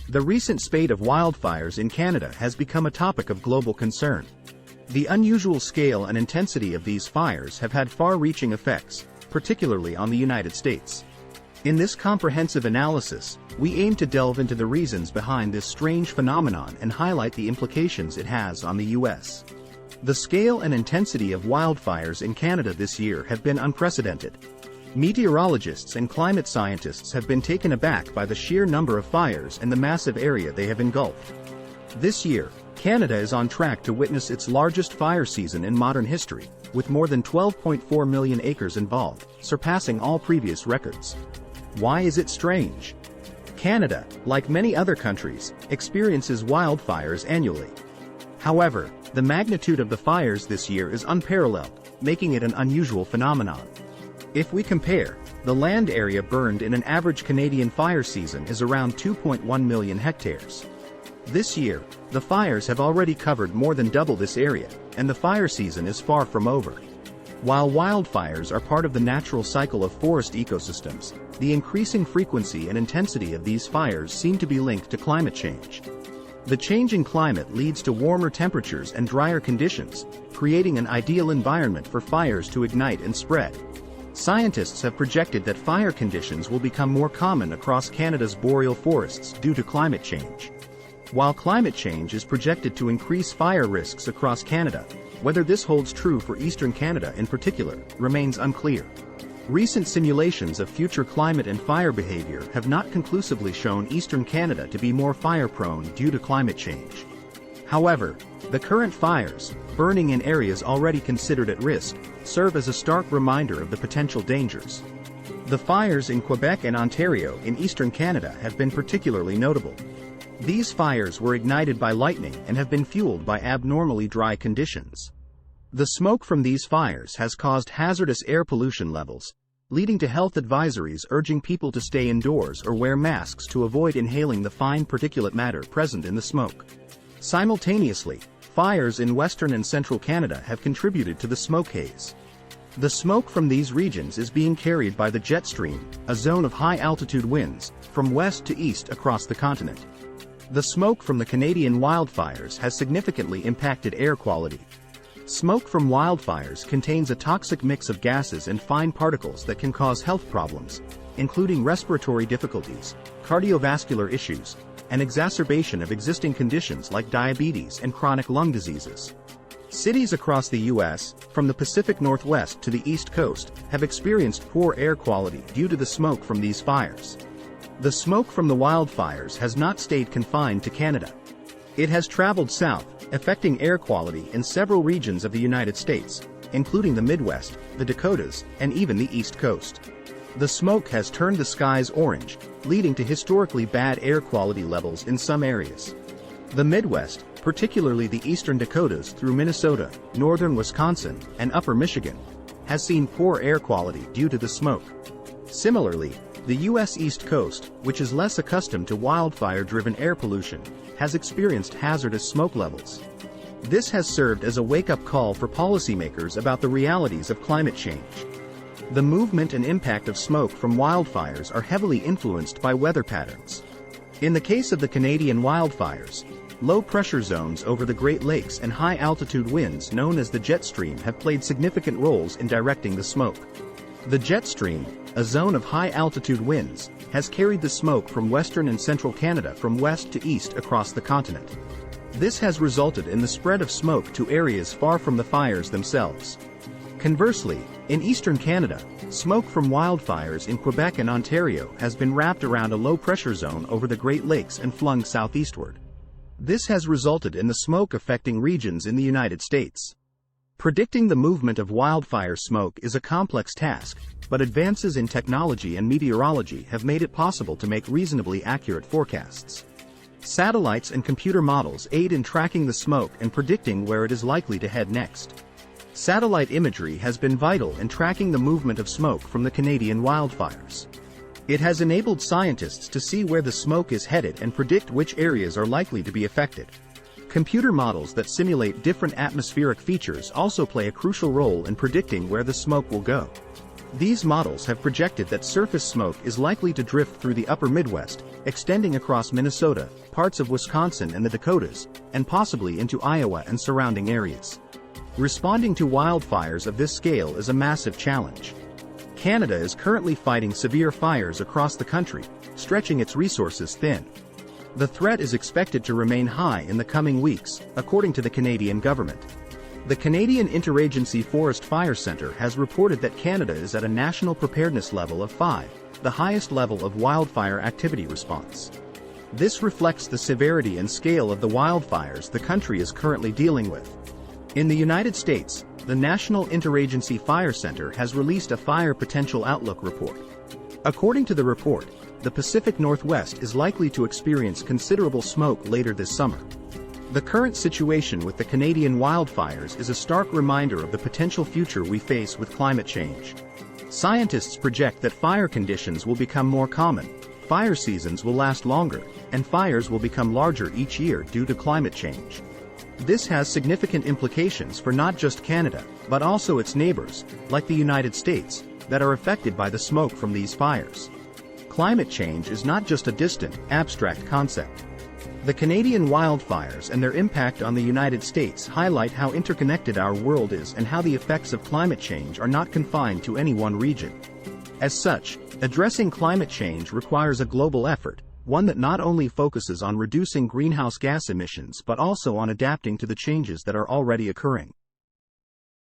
The recent spate of wildfires in Canada has become a topic of global concern. The unusual scale and intensity of these fires have had far-reaching effects, particularly on the United States. In this comprehensive analysis, we aim to delve into the reasons behind this strange phenomenon and highlight the implications it has on the U.S. The scale and intensity of wildfires in Canada this year have been unprecedented. Meteorologists and climate scientists have been taken aback by the sheer number of fires and the massive area they have engulfed. This year, Canada is on track to witness its largest fire season in modern history, with more than 12.4 million acres involved, surpassing all previous records. Why is it strange? Canada, like many other countries, experiences wildfires annually. However, the magnitude of the fires this year is unparalleled, making it an unusual phenomenon. If we compare, the land area burned in an average Canadian fire season is around 2.1 million hectares. This year, the fires have already covered more than double this area, and the fire season is far from over. While wildfires are part of the natural cycle of forest ecosystems, the increasing frequency and intensity of these fires seem to be linked to climate change. The changing climate leads to warmer temperatures and drier conditions, creating an ideal environment for fires to ignite and spread. Scientists have projected that fire conditions will become more common across Canada's boreal forests due to climate change. While climate change is projected to increase fire risks across Canada, whether this holds true for eastern Canada in particular remains unclear. Recent simulations of future climate and fire behavior have not conclusively shown eastern Canada to be more fire-prone due to climate change. However, the current fires, burning in areas already considered at risk, serve as a stark reminder of the potential dangers. The fires in Quebec and Ontario in eastern Canada have been particularly notable. These fires were ignited by lightning and have been fueled by abnormally dry conditions. The smoke from these fires has caused hazardous air pollution levels, leading to health advisories urging people to stay indoors or wear masks to avoid inhaling the fine particulate matter present in the smoke. Simultaneously, fires in western and central Canada have contributed to the smoke haze. The smoke from these regions is being carried by the jet stream, a zone of high-altitude winds, from west to east across the continent. The smoke from the Canadian wildfires has significantly impacted air quality. Smoke from wildfires contains a toxic mix of gases and fine particles that can cause health problems, including respiratory difficulties, cardiovascular issues, and exacerbation of existing conditions like diabetes and chronic lung diseases. Cities across the U.S., from the Pacific Northwest to the East Coast, have experienced poor air quality due to the smoke from these fires. The smoke from the wildfires has not stayed confined to Canada. It has traveled south, affecting air quality in several regions of the United States, including the Midwest, the Dakotas, and even the East Coast. The smoke has turned the skies orange, leading to historically bad air quality levels in some areas. The Midwest, particularly the eastern Dakotas through Minnesota, northern Wisconsin, and upper Michigan, has seen poor air quality due to the smoke. Similarly, the U.S. East Coast, which is less accustomed to wildfire-driven air pollution, has experienced hazardous smoke levels. This has served as a wake-up call for policymakers about the realities of climate change. The movement and impact of smoke from wildfires are heavily influenced by weather patterns. In the case of the Canadian wildfires, low-pressure zones over the Great Lakes and high-altitude winds known as the jet stream have played significant roles in directing the smoke. The jet stream, a zone of high-altitude winds, has carried the smoke from western and central Canada from west to east across the continent. This has resulted in the spread of smoke to areas far from the fires themselves. Conversely, in eastern Canada, smoke from wildfires in Quebec and Ontario has been wrapped around a low-pressure zone over the Great Lakes and flung southeastward. This has resulted in the smoke affecting regions in the United States. Predicting the movement of wildfire smoke is a complex task, but advances in technology and meteorology have made it possible to make reasonably accurate forecasts. Satellites and computer models aid in tracking the smoke and predicting where it is likely to head next. Satellite imagery has been vital in tracking the movement of smoke from the Canadian wildfires. It has enabled scientists to see where the smoke is headed and predict which areas are likely to be affected. Computer models that simulate different atmospheric features also play a crucial role in predicting where the smoke will go. These models have projected that surface smoke is likely to drift through the upper Midwest, extending across Minnesota, parts of Wisconsin and the Dakotas, and possibly into Iowa and surrounding areas. Responding to wildfires of this scale is a massive challenge. Canada is currently fighting severe fires across the country, stretching its resources thin. The threat is expected to remain high in the coming weeks, according to the Canadian government. The Canadian Interagency Forest Fire Centre has reported that Canada is at a national preparedness level of 5, the highest level of wildfire activity response. This reflects the severity and scale of the wildfires the country is currently dealing with. In the United States, the National Interagency Fire Center has released a Fire Potential Outlook report. According to the report, the Pacific Northwest is likely to experience considerable smoke later this summer. The current situation with the Canadian wildfires is a stark reminder of the potential future we face with climate change. Scientists project that fire conditions will become more common, fire seasons will last longer, and fires will become larger each year due to climate change. This has significant implications for not just Canada, but also its neighbors, like the United States, that are affected by the smoke from these fires. Climate change is not just a distant, abstract concept. The Canadian wildfires and their impact on the United States highlight how interconnected our world is and how the effects of climate change are not confined to any one region. As such, addressing climate change requires a global effort, one that not only focuses on reducing greenhouse gas emissions but also on adapting to the changes that are already occurring.